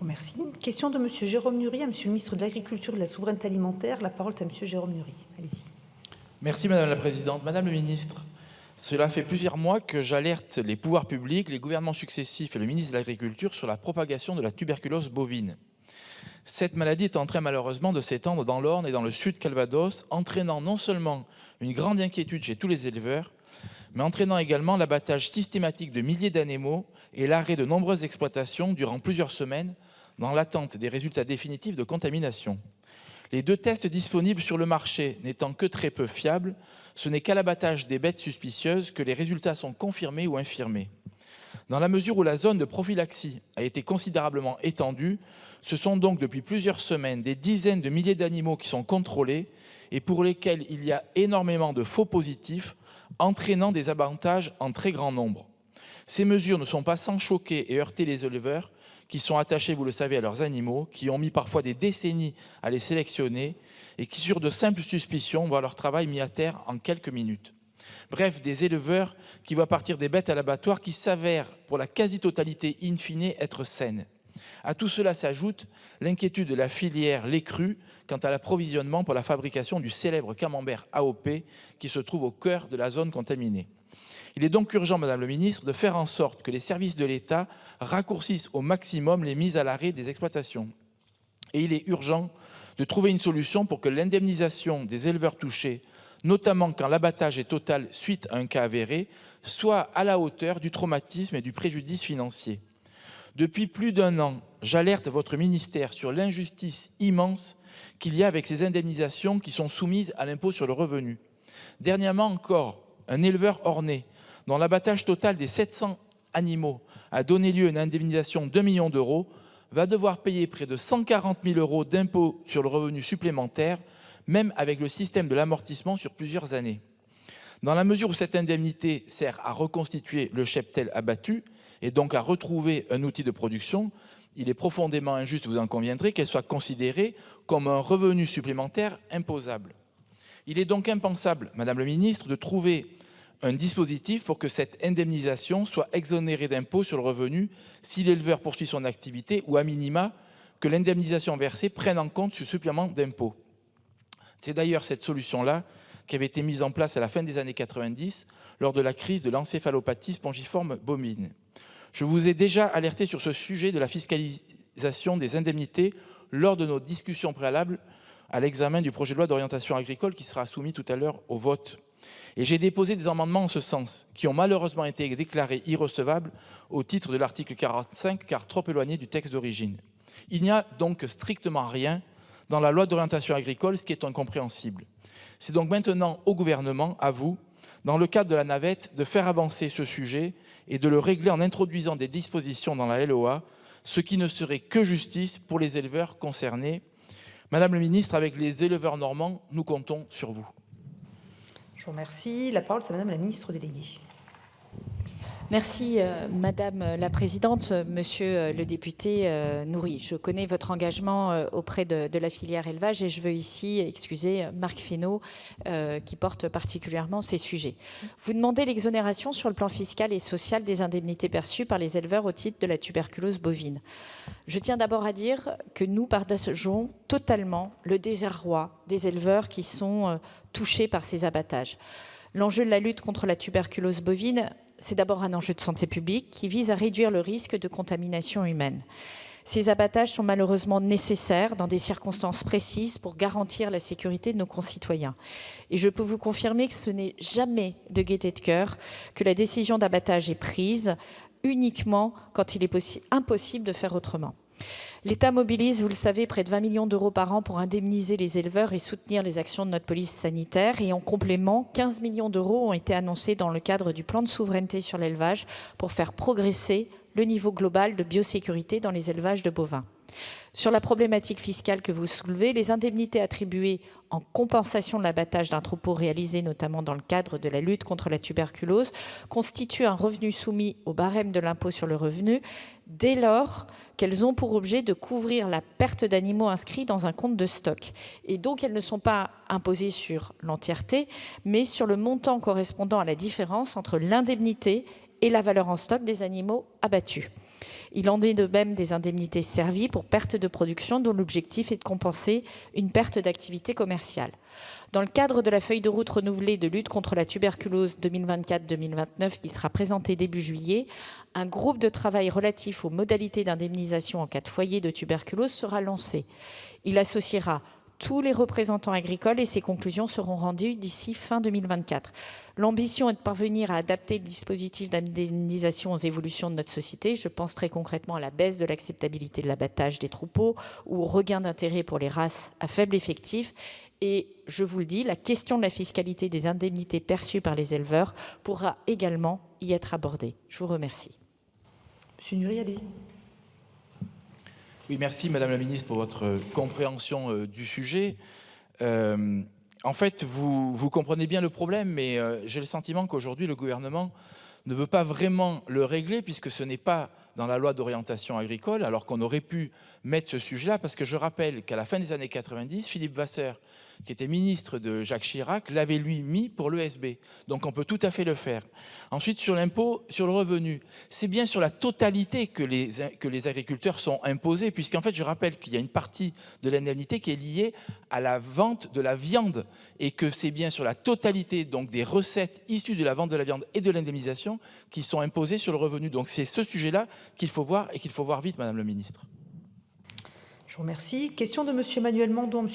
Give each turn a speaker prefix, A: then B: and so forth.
A: vous remercie. Question de M. Jérôme Nury à M. le ministre de l'Agriculture et de la Souveraineté alimentaire. La parole est à M. Jérôme Nury. Allez-y.
B: Merci Madame la Présidente. Madame le ministre, cela fait plusieurs mois que j'alerte les pouvoirs publics, les gouvernements successifs et le ministre de l'Agriculture sur la propagation de la tuberculose bovine. Cette maladie est en train malheureusement de s'étendre dans l'Orne et dans le sud Calvados, entraînant non seulement une grande inquiétude chez tous les éleveurs, mais entraînant également l'abattage systématique de milliers d'animaux et l'arrêt de nombreuses exploitations durant plusieurs semaines dans l'attente des résultats définitifs de contamination. Les 2 tests disponibles sur le marché n'étant que très peu fiables, ce n'est qu'à l'abattage des bêtes suspicieuses que les résultats sont confirmés ou infirmés. Dans la mesure où la zone de prophylaxie a été considérablement étendue, ce sont donc depuis plusieurs semaines des dizaines de milliers d'animaux qui sont contrôlés et pour lesquels il y a énormément de faux positifs, entraînant des abattages en très grand nombre. Ces mesures ne sont pas sans choquer et heurter les éleveurs qui sont attachés, vous le savez, à leurs animaux, qui ont mis parfois des décennies à les sélectionner et qui, sur de simples suspicions, voient leur travail mis à terre en quelques minutes. Bref, des éleveurs qui voient partir des bêtes à l'abattoir qui s'avèrent, pour la quasi-totalité in fine, être saines. À tout cela s'ajoute l'inquiétude de la filière lait cru quant à l'approvisionnement pour la fabrication du célèbre camembert AOP qui se trouve au cœur de la zone contaminée. Il est donc urgent, Madame le ministre, de faire en sorte que les services de l'État raccourcissent au maximum les mises à l'arrêt des exploitations. Et il est urgent de trouver une solution pour que l'indemnisation des éleveurs touchés, notamment quand l'abattage est total suite à un cas avéré, soit à la hauteur du traumatisme et du préjudice financier. Depuis plus d'1 an, j'alerte votre ministère sur l'injustice immense qu'il y a avec ces indemnisations qui sont soumises à l'impôt sur le revenu. Dernièrement encore, un éleveur ornais, dont l'abattage total des 700 animaux a donné lieu à une indemnisation d'1 million d'euros, va devoir payer près de 140 000 euros d'impôt sur le revenu supplémentaire, même avec le système de l'amortissement sur plusieurs années. Dans la mesure où cette indemnité sert à reconstituer le cheptel abattu et donc à retrouver un outil de production, il est profondément injuste, vous en conviendrez, qu'elle soit considérée comme un revenu supplémentaire imposable. Il est donc impensable, Madame le ministre, de trouver un dispositif pour que cette indemnisation soit exonérée d'impôt sur le revenu si l'éleveur poursuit son activité ou, à minima, que l'indemnisation versée prenne en compte ce supplément d'impôt. C'est d'ailleurs cette solution-là qui avait été mise en place à la fin des années 90 lors de la crise de l'encéphalopathie spongiforme bovine. Je vous ai déjà alerté sur ce sujet de la fiscalisation des indemnités lors de nos discussions préalables à l'examen du projet de loi d'orientation agricole qui sera soumis tout à l'heure au vote. Et j'ai déposé des amendements en ce sens, qui ont malheureusement été déclarés irrecevables au titre de l'article 45, car trop éloignés du texte d'origine. Il n'y a donc strictement rien dans la loi d'orientation agricole, ce qui est incompréhensible. C'est donc maintenant au gouvernement, à vous, dans le cadre de la navette, de faire avancer ce sujet et de le régler en introduisant des dispositions dans la LOA, ce qui ne serait que justice pour les éleveurs concernés. Madame le ministre, avec les éleveurs normands, nous comptons sur vous.
A: Je vous remercie. La parole est à Madame la ministre déléguée.
C: Merci Madame la Présidente. Monsieur le député Nury, je connais votre engagement auprès de la filière élevage et je veux ici excuser Marc Fesneau qui porte particulièrement ces sujets. Vous demandez l'exonération sur le plan fiscal et social des indemnités perçues par les éleveurs au titre de la tuberculose bovine. Je tiens d'abord à dire que nous partageons totalement le désarroi des éleveurs qui sont touchés par ces abattages. L'enjeu de la lutte contre la tuberculose bovine, c'est d'abord un enjeu de santé publique qui vise à réduire le risque de contamination humaine. Ces abattages sont malheureusement nécessaires dans des circonstances précises pour garantir la sécurité de nos concitoyens. Et je peux vous confirmer que ce n'est jamais de gaieté de cœur que la décision d'abattage est prise, uniquement quand il est impossible de faire autrement. L'État mobilise, vous le savez, près de 20 millions d'euros par an pour indemniser les éleveurs et soutenir les actions de notre police sanitaire. Et en complément, 15 millions d'euros ont été annoncés dans le cadre du plan de souveraineté sur l'élevage pour faire progresser le niveau global de biosécurité dans les élevages de bovins. Sur la problématique fiscale que vous soulevez, les indemnités attribuées en compensation de l'abattage d'un troupeau réalisé notamment dans le cadre de la lutte contre la tuberculose constituent un revenu soumis au barème de l'impôt sur le revenu dès lors qu'elles ont pour objet de couvrir la perte d'animaux inscrits dans un compte de stock. Et donc, elles ne sont pas imposées sur l'entièreté, mais sur le montant correspondant à la différence entre l'indemnité et la valeur en stock des animaux abattus. Il en est de même des indemnités servies pour perte de production dont l'objectif est de compenser une perte d'activité commerciale. Dans le cadre de la feuille de route renouvelée de lutte contre la tuberculose 2024-2029 qui sera présentée début juillet, un groupe de travail relatif aux modalités d'indemnisation en cas de foyer de tuberculose sera lancé. Il associera tous les représentants agricoles et ses conclusions seront rendues d'ici fin 2024. L'ambition est de parvenir à adapter le dispositif d'indemnisation aux évolutions de notre société. Je pense très concrètement à la baisse de l'acceptabilité de l'abattage des troupeaux ou au regain d'intérêt pour les races à faible effectif. Et je vous le dis, la question de la fiscalité des indemnités perçues par les éleveurs pourra également y être abordée. Je vous remercie.
A: Monsieur Nury, allez-y.
B: Oui, merci Madame la Ministre pour votre compréhension du sujet. En fait, vous comprenez bien le problème, mais j'ai le sentiment qu'aujourd'hui, le gouvernement ne veut pas vraiment le régler, puisque ce n'est pas dans la loi d'orientation agricole, alors qu'on aurait pu mettre ce sujet-là, parce que je rappelle qu'à la fin des années 90, Philippe Vasseur, qui était ministre de Jacques Chirac, l'avait lui mis pour l'ESB. Donc on peut tout à fait le faire. Ensuite, sur l'impôt sur le revenu, c'est bien sur la totalité que les agriculteurs sont imposés, puisqu'en fait, je rappelle qu'il y a une partie de l'indemnité qui est liée à la vente de la viande, et que c'est bien sur la totalité donc des recettes issues de la vente de la viande et de l'indemnisation qui sont imposées sur le revenu. Donc c'est ce sujet-là qu'il faut voir, et qu'il faut voir vite, Madame le Ministre.
A: Je vous remercie. Question de Monsieur Emmanuel Mandon. Monsieur